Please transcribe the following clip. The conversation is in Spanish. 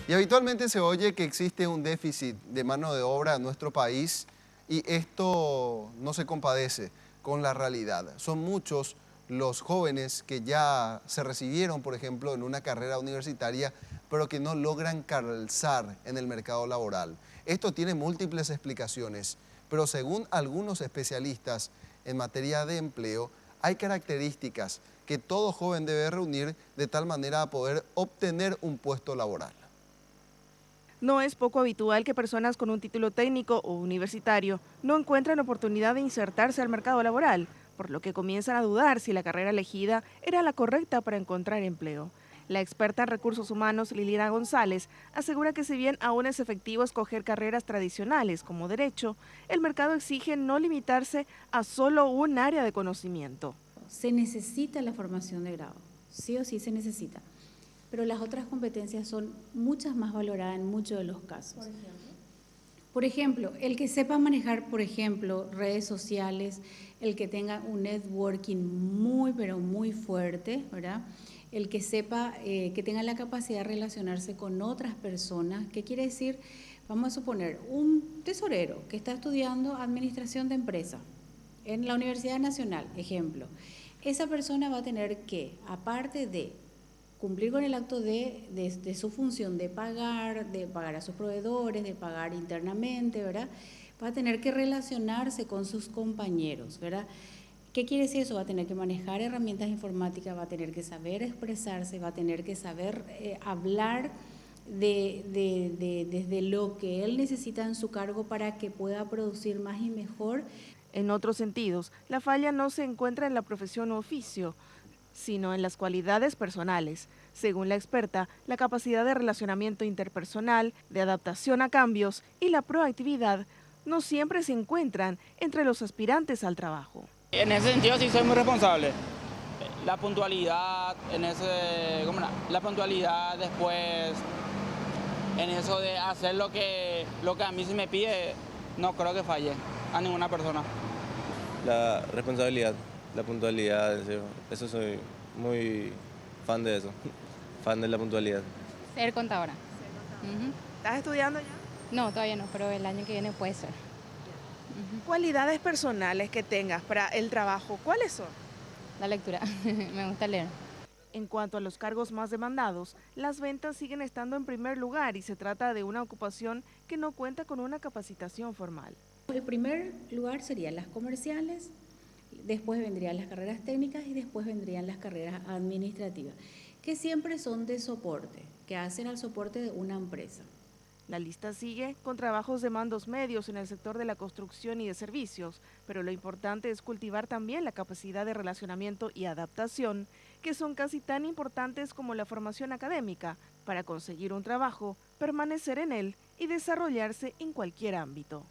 Y habitualmente se oye que existe un déficit de mano de obra en nuestro país y esto no se compadece con la realidad. Son muchos los jóvenes que ya se recibieron, por ejemplo, en una carrera universitaria, pero que no logran calzar en el mercado laboral. Esto tiene múltiples explicaciones, pero según algunos especialistas en materia de empleo, hay características que todo joven debe reunir de tal manera a poder obtener un puesto laboral. No es poco habitual que personas con un título técnico o universitario no encuentren oportunidad de insertarse al mercado laboral, por lo que comienzan a dudar si la carrera elegida era la correcta para encontrar empleo. La experta en recursos humanos Liliana González asegura que si bien aún es efectivo escoger carreras tradicionales como derecho, el mercado exige no limitarse a solo un área de conocimiento. Se necesita la formación de grado, sí o sí se necesita, pero las otras competencias son muchas más valoradas en muchos de los casos. Por ejemplo, el que sepa manejar, por ejemplo, redes sociales, el que tenga un networking muy, pero muy fuerte, ¿verdad? El que sepa, que tenga la capacidad de relacionarse con otras personas. ¿Qué quiere decir? Vamos a suponer un tesorero que está estudiando administración de empresa en la Universidad Nacional, ejemplo. Esa persona va a tener que, aparte de cumplir con el acto de su función de pagar a sus proveedores, de pagar internamente, ¿verdad? Va a tener que relacionarse con sus compañeros, ¿verdad? ¿Qué quiere decir eso? Va a tener que manejar herramientas informáticas, va a tener que saber expresarse, va a tener que saber hablar desde lo que él necesita en su cargo para que pueda producir más y mejor. En otros sentidos, la falla no se encuentra en la profesión u oficio, sino en las cualidades personales. Según la experta, la capacidad de relacionamiento interpersonal, de adaptación a cambios y la proactividad no siempre se encuentran entre los aspirantes al trabajo. En ese sentido sí soy muy responsable. La puntualidad, la puntualidad después, en eso de hacer lo que a mí se me pide, no creo que falle a ninguna persona. La responsabilidad, la puntualidad, eso soy muy fan de eso, fan de la puntualidad. Ser contadora. ¿Estás estudiando ya? No, todavía no, pero el año que viene puede ser. Cualidades personales que tengas para el trabajo, ¿cuáles son? La lectura, me gusta leer. En cuanto a los cargos más demandados, las ventas siguen estando en primer lugar y se trata de una ocupación que no cuenta con una capacitación formal. El primer lugar serían las comerciales, después vendrían las carreras técnicas y después vendrían las carreras administrativas, que siempre son de soporte, que hacen al soporte de una empresa. La lista sigue con trabajos de mandos medios en el sector de la construcción y de servicios, pero lo importante es cultivar también la capacidad de relacionamiento y adaptación, que son casi tan importantes como la formación académica, para conseguir un trabajo, permanecer en él y desarrollarse en cualquier ámbito.